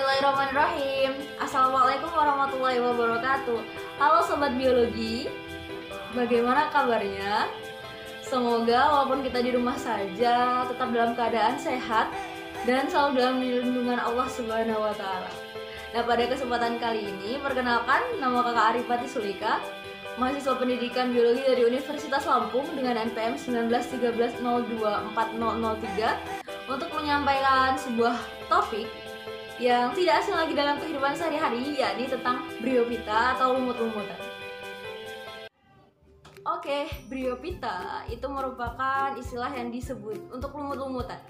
Bismillahirrahmanirrahim. Assalamualaikum warahmatullahi wabarakatuh. Halo Sobat Biologi, bagaimana kabarnya? Semoga walaupun kita di rumah saja tetap dalam keadaan sehat dan selalu dalam lindungan Allah Subhanahu wa Ta'ala. Nah, pada kesempatan kali ini, perkenalkan, nama Kakak Arifati Sulika, mahasiswa pendidikan biologi dari Universitas Lampung dengan NPM 1913024003, untuk menyampaikan sebuah topik yang tidak asing lagi dalam kehidupan sehari-hari, yakni tentang bryophyta atau lumut-lumutan. Oke, bryophyta itu merupakan istilah yang disebut untuk lumut-lumutan.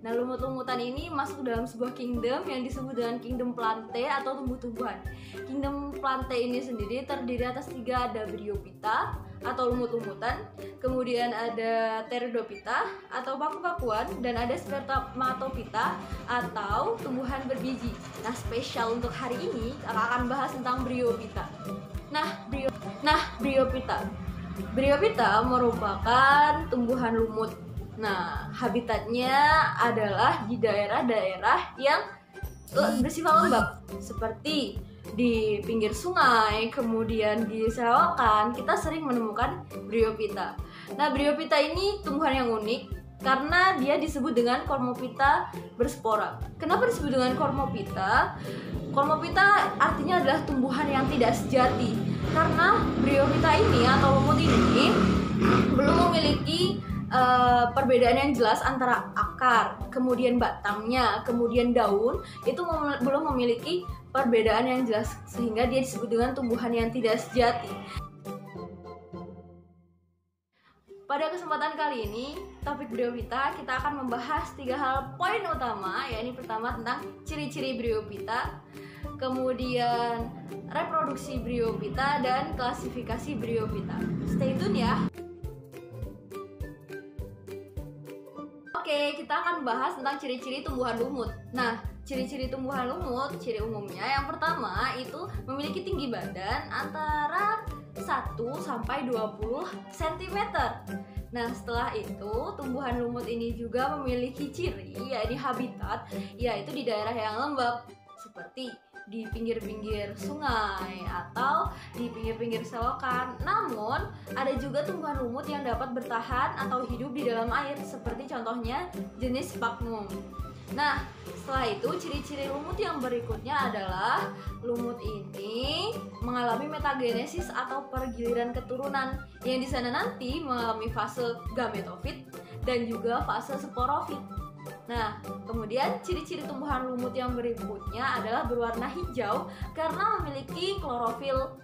Nah, lumut-lumutan ini masuk dalam sebuah kingdom yang disebut dengan kingdom Plantae atau tumbuh-tumbuhan. Kingdom Plantae ini sendiri terdiri atas 3, ada bryophyta atau lumut-lumutan, kemudian ada pteridophyta atau paku-pakuan, dan ada spermatophyta atau tumbuhan berbiji. Nah, spesial untuk hari ini akan bahas tentang bryophyta. Bryophyta merupakan tumbuhan lumut. Nah, habitatnya adalah di daerah-daerah yang bersifat lembab, seperti di pinggir sungai, kemudian di selokan, kita sering menemukan bryophyta. Nah, bryophyta ini tumbuhan yang unik karena dia disebut dengan Cormophyta berspora. Kenapa disebut dengan Cormophyta? Cormophyta artinya adalah tumbuhan yang tidak sejati, karena bryophyta ini atau lumut ini belum memiliki perbedaan yang jelas antara akar, kemudian batangnya, kemudian daun, itu belum memiliki perbedaan yang jelas, sehingga dia disebut dengan tumbuhan yang tidak sejati. Pada kesempatan kali ini, topik bryophyta kita akan membahas 3 hal poin utama, yakni pertama tentang ciri-ciri bryophyta, kemudian reproduksi bryophyta, dan klasifikasi bryophyta. Stay tune ya. Oke, kita akan bahas tentang ciri-ciri tumbuhan lumut. Nah, ciri-ciri tumbuhan lumut, ciri umumnya yang pertama itu memiliki tinggi badan antara 1 sampai 20 cm. Nah, setelah itu tumbuhan lumut ini juga memiliki ciri, yaitu habitat, yaitu di daerah yang lembab, seperti di pinggir-pinggir sungai atau di pinggir-pinggir selokan. Namun, ada juga tumbuhan lumut yang dapat bertahan atau hidup di dalam air, seperti contohnya jenis Sphagnum. Nah, setelah itu ciri-ciri lumut yang berikutnya adalah lumut ini mengalami metagenesis atau pergiliran keturunan, yang di sana nanti mengalami fase gametofit dan juga fase sporofit. Nah, kemudian ciri-ciri tumbuhan lumut yang berikutnya adalah berwarna hijau karena memiliki klorofil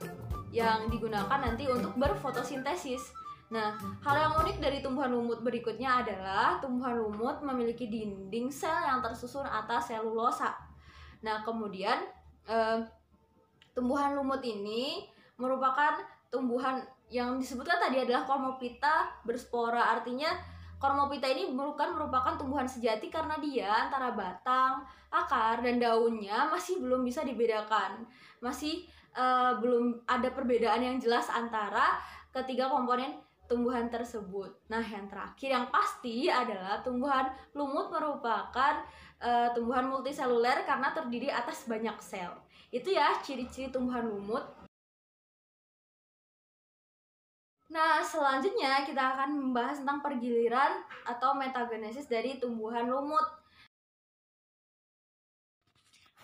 yang digunakan nanti untuk berfotosintesis. Nah, hal yang unik dari tumbuhan lumut berikutnya adalah tumbuhan lumut memiliki dinding sel yang tersusun atas selulosa. Nah, kemudian tumbuhan lumut ini merupakan tumbuhan yang disebutkan tadi adalah Cormophyta berspora, artinya Cormophyta ini merupakan tumbuhan sejati karena dia antara batang, akar, dan daunnya masih belum bisa dibedakan. Masih belum ada perbedaan yang jelas antara ketiga komponen tumbuhan tersebut. Nah, yang terakhir yang pasti adalah tumbuhan lumut merupakan tumbuhan multiseluler karena terdiri atas banyak sel. Itu ya ciri-ciri tumbuhan lumut. Nah, selanjutnya kita akan membahas tentang pergiliran atau metagenesis dari tumbuhan lumut.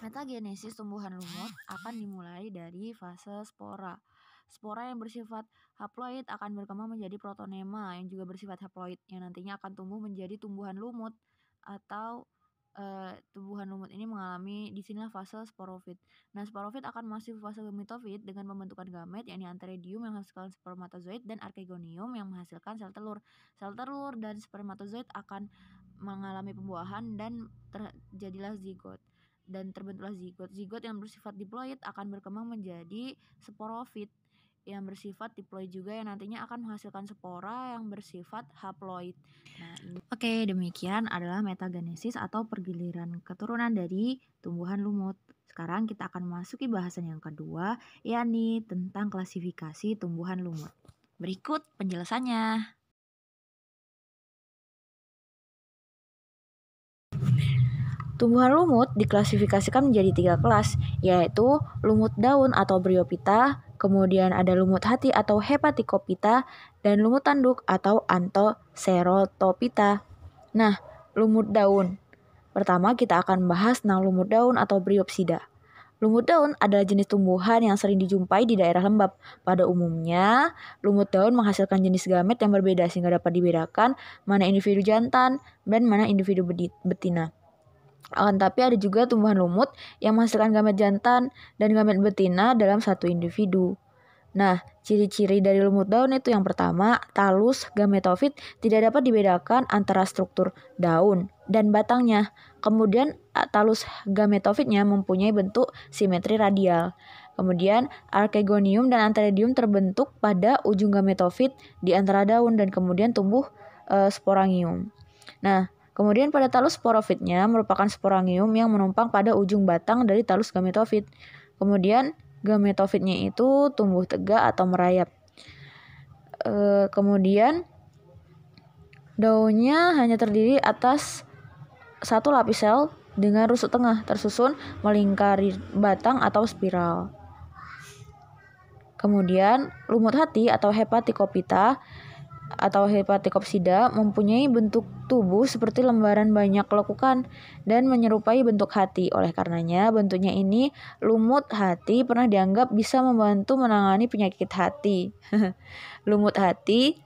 Metagenesis tumbuhan lumut akan dimulai dari fase spora. Spora yang bersifat haploid akan berkembang menjadi protonema yang juga bersifat haploid, yang nantinya akan tumbuh menjadi tumbuhan lumut, atau tumbuhan lumut ini mengalami disinilah fase sporofit. Nah, sporofit akan masuk fase gametofit dengan pembentukan gamet, yakni antheridium yang menghasilkan spermatozoid dan archegonium yang menghasilkan sel telur. Sel telur dan spermatozoid akan mengalami pembuahan dan terjadilah zigot. Dan terbentuklah zigot. Zigot yang bersifat diploid akan berkembang menjadi sporofit yang bersifat diploid juga, yang nantinya akan menghasilkan spora yang bersifat haploid. Nah, Oke, demikian adalah metagenesis atau pergiliran keturunan dari tumbuhan lumut. Sekarang kita akan memasuki bahasan yang kedua, yakni tentang klasifikasi tumbuhan lumut. Berikut penjelasannya. Tumbuhan lumut diklasifikasikan menjadi 3 kelas, yaitu lumut daun atau Bryophyta, kemudian ada lumut hati atau Hepaticophyta, dan lumut tanduk atau Anthocerotophyta. Nah, lumut daun. Pertama kita akan bahas tentang lumut daun atau Bryopsida. Lumut daun adalah jenis tumbuhan yang sering dijumpai di daerah lembab. Pada umumnya, lumut daun menghasilkan jenis gamet yang berbeda sehingga dapat dibedakan mana individu jantan dan mana individu betina. Akan tapi ada juga tumbuhan lumut yang menghasilkan gamet jantan dan gamet betina dalam satu individu. Nah, ciri-ciri dari lumut daun itu yang pertama, talus gametofit tidak dapat dibedakan antara struktur daun dan batangnya. Kemudian talus gametofitnya mempunyai bentuk simetri radial. Kemudian archegonium dan antheridium terbentuk pada ujung gametofit di antara daun dan kemudian tumbuh sporangium. Nah, kemudian pada talus sporofitnya merupakan sporangium yang menumpang pada ujung batang dari talus gametofit. Kemudian gametofitnya itu tumbuh tegak atau merayap. Kemudian daunnya hanya terdiri atas satu lapis sel dengan rusuk tengah tersusun melingkari batang atau spiral. Kemudian lumut hati atau Hepaticophyta atau Hepaticopsida mempunyai bentuk tubuh seperti lembaran banyak lekukan dan menyerupai bentuk hati. Oleh karenanya, bentuknya ini lumut hati pernah dianggap bisa membantu menangani penyakit hati. Lumut hati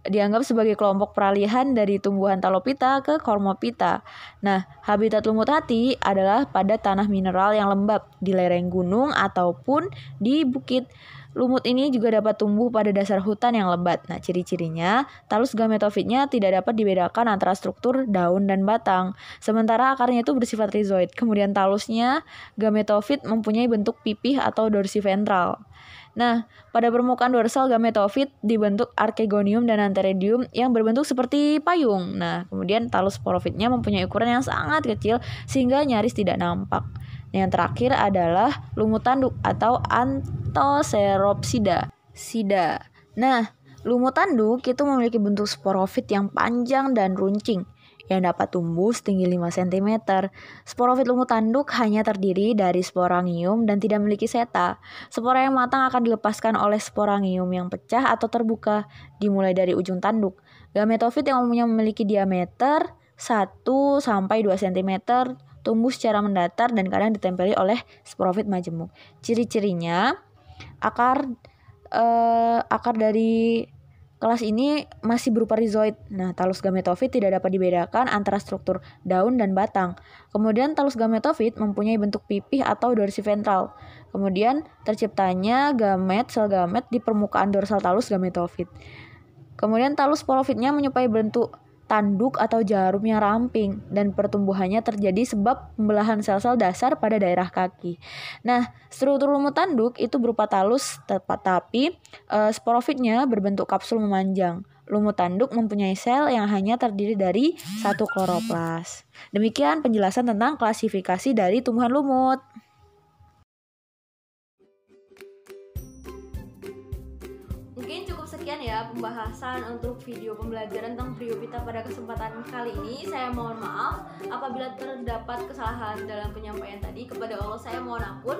dianggap sebagai kelompok peralihan dari tumbuhan Talophyta ke Cormophyta. Nah, habitat lumut hati adalah pada tanah mineral yang lembab di lereng gunung ataupun di bukit. Lumut ini juga dapat tumbuh pada dasar hutan yang lebat. Nah, ciri-cirinya, talus gametofitnya tidak dapat dibedakan antara struktur daun dan batang. Sementara akarnya itu bersifat rhizoid. Kemudian talusnya, gametofit mempunyai bentuk pipih atau dorsiventral. Nah, pada permukaan dorsal gametofit dibentuk archegonium dan antheridium yang berbentuk seperti payung. Nah, kemudian talus sporofitnya mempunyai ukuran yang sangat kecil sehingga nyaris tidak nampak. Yang terakhir adalah lumut tanduk atau Anthoceropsida. Nah, lumut tanduk itu memiliki bentuk sporofit yang panjang dan runcing yang dapat tumbuh setinggi 5 cm. Sporofit lumut tanduk hanya terdiri dari sporangium dan tidak memiliki seta. Spora yang matang akan dilepaskan oleh sporangium yang pecah atau terbuka, dimulai dari ujung tanduk. Gametofit yang umumnya memiliki diameter 1-2 cm tumbuh secara mendatar dan kadang ditempeli oleh sporofit majemuk. Ciri-cirinya, akar dari kelas ini masih berupa rhizoid. Nah, talus gametofit tidak dapat dibedakan antara struktur daun dan batang. Kemudian talus gametofit mempunyai bentuk pipih atau dorsiventral. Kemudian terciptanya sel gamet di permukaan dorsal talus gametofit. Kemudian talus sporofitnya menyerupai bentuk tanduk atau jarum yang ramping dan pertumbuhannya terjadi sebab pembelahan sel-sel dasar pada daerah kaki. Nah, struktur lumut tanduk itu berupa talus tapi sporofitnya berbentuk kapsul memanjang. Lumut tanduk mempunyai sel yang hanya terdiri dari satu kloroplas. Demikian penjelasan tentang klasifikasi dari tumbuhan lumut. Mungkin cukup sekian ya pembahasan untuk video pembelajaran tentang Bryophyta pada kesempatan kali ini. Saya mohon maaf apabila terdapat kesalahan dalam penyampaian tadi. Kepada Allah saya mohon ampun.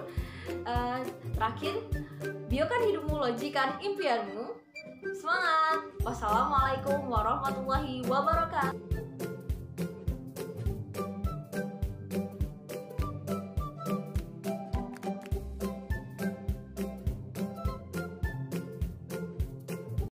Terakhir, biokan hidupmu, lojikan impianmu. Semangat. Wassalamualaikum warahmatullahi wabarakatuh.